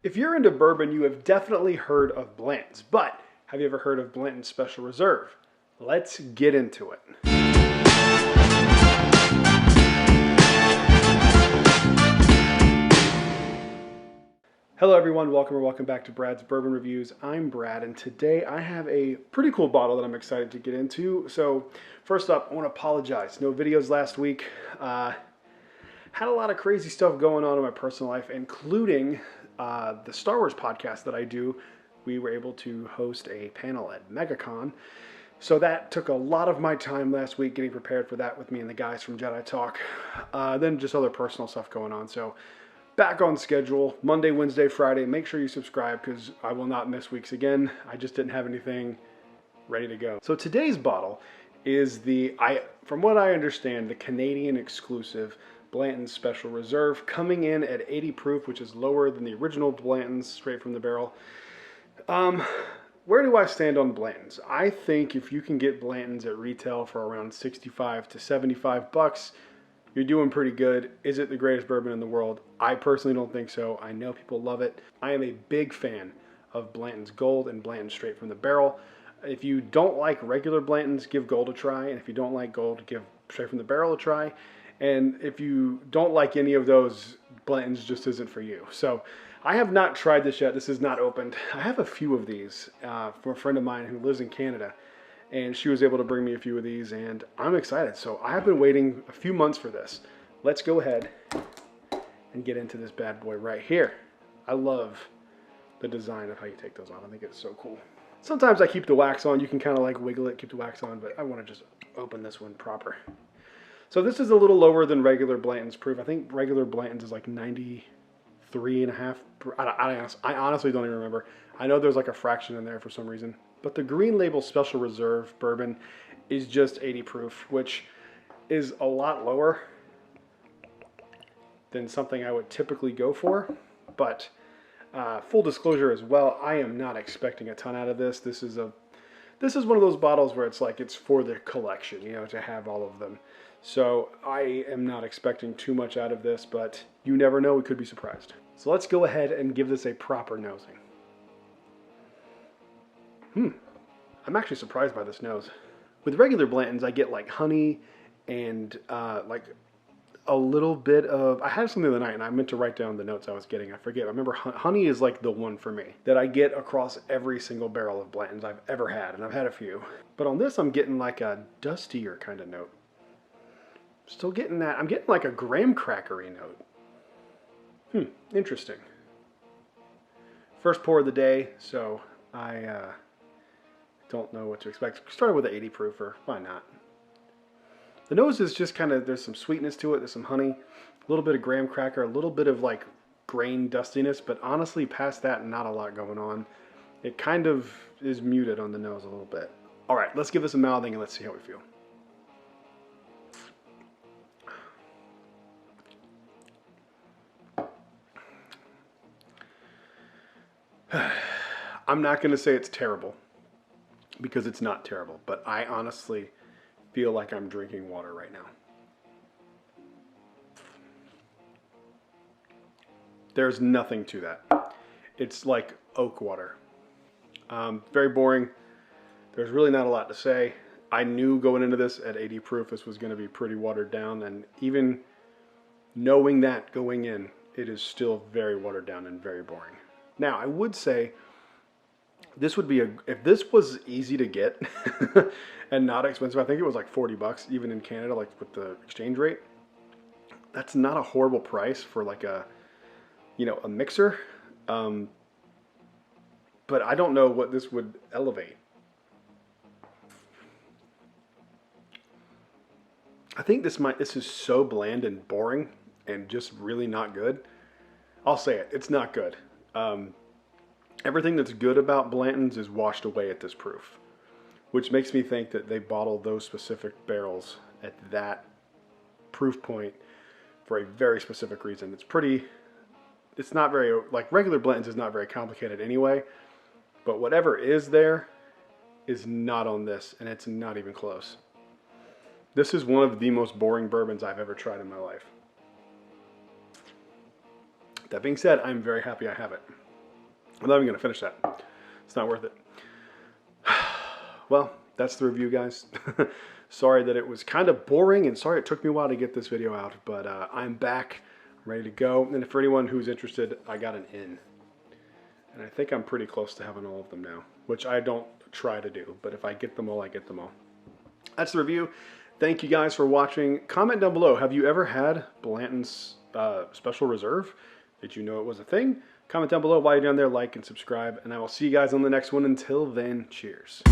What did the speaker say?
If you're into bourbon, you have definitely heard of Blantons, but have you ever heard of Blanton Special Reserve? Let's get into it. Hello everyone, welcome back to Brad's Bourbon Reviews. I'm Brad, and today I have a pretty cool bottle that I'm excited to get into. So first up, I want to apologize. No videos last week. Had a lot of crazy stuff going on in my personal life, including the Star Wars podcast that I do. We were able to host a panel at MegaCon. So that took a lot of my time last week getting prepared for that with me and the guys from Jedi Talk. Then just other personal stuff going on. So back on schedule, Monday, Wednesday, Friday. Make sure you subscribe because I will not miss weeks again. I just didn't have anything ready to go. So today's bottle is from what I understand, the Canadian exclusive Blanton Special Reserve, coming in at 80 proof, which is lower than the original Blantons straight from the barrel. Where do I stand on Blantons? I think if you can get Blantons at retail for around 65 to 75 bucks, you're doing pretty good. Is it the greatest bourbon in the world? I personally don't think so. I know people love it. I am a big fan of Blanton's Gold and Blanton straight from the barrel. If you don't like regular Blantons, give Gold a try. And if you don't like Gold, give straight from the barrel a try. And if you don't like any of those, Blanton's just isn't for you. So I have not tried this yet. This is not opened. I have a few of these from a friend of mine who lives in Canada. And she was able to bring me a few of these, and I'm excited. So I have been waiting a few months for this. Let's go ahead and get into this bad boy right here. I love the design of how you take those off. I think it's so cool. Sometimes I keep the wax on. You can kind of like wiggle it, keep the wax on, but I want to just open this one proper. So this is a little lower than regular Blanton's proof. I think regular Blanton's is like 93.5. I honestly don't even remember. I know there's like a fraction in there for some reason. But the Green Label Special Reserve bourbon is just 80 proof, which is a lot lower than something I would typically go for. But full disclosure as well, I am not expecting a ton out of this. This is one of those bottles where it's like it's for the collection, you know, to have all of them. So I am not expecting too much out of this, but you never know, we could be surprised. So let's go ahead and give this a proper nosing. I'm actually surprised by this nose. With regular Blantons, I get like honey and like a little bit of... I had some the other night and I meant to write down the notes I was getting. I forget. I remember honey is like the one for me that I get across every single barrel of Blantons I've ever had, and I've had a few. But on this, I'm getting like a dustier kind of note. Still getting that. I'm getting like a graham crackery note. Interesting. First pour of the day, so I... don't know what to expect. Started with an 80 proofer. Why not? The nose is just kind of, there's some sweetness to it. There's some honey, a little bit of graham cracker, a little bit of like grain dustiness, but honestly past that, not a lot going on. It kind of is muted on the nose a little bit. All right, let's give this a mouthing and let's see how we feel. I'm not going to say it's terrible, because it's not terrible, but I honestly feel like I'm drinking water right now. There's nothing to that. It's like oak water. Very boring. There's really not a lot to say. I knew going into this at 80 proof this was going to be pretty watered down, and even knowing that going in, it is still very watered down and very boring. Now, I would say this would be if this was easy to get and not expensive, I think it was like 40 bucks, even in Canada, like with the exchange rate. That's not a horrible price for like a mixer. But I don't know what this would elevate. I think this is so bland and boring and just really not good. I'll say it, it's not good. Everything that's good about Blantons is washed away at this proof, which makes me think that they bottle those specific barrels at that proof point for a very specific reason. It's not very, like regular Blantons is not very complicated anyway, but whatever is there is not on this, and it's not even close. This is one of the most boring bourbons I've ever tried in my life. That being said, I'm very happy I have it. I'm not even going to finish that. It's not worth it. Well, that's the review, guys. Sorry that it was kind of boring, and sorry it took me a while to get this video out, but I'm back, ready to go. And for anyone who's interested, I got an in. And I think I'm pretty close to having all of them now, which I don't try to do, but if I get them all, I get them all. That's the review. Thank you guys for watching. Comment down below, have you ever had Blanton's Special Reserve? Did you know it was a thing? Comment down below while you're down there, like and subscribe, and I will see you guys on the next one. Until then, cheers.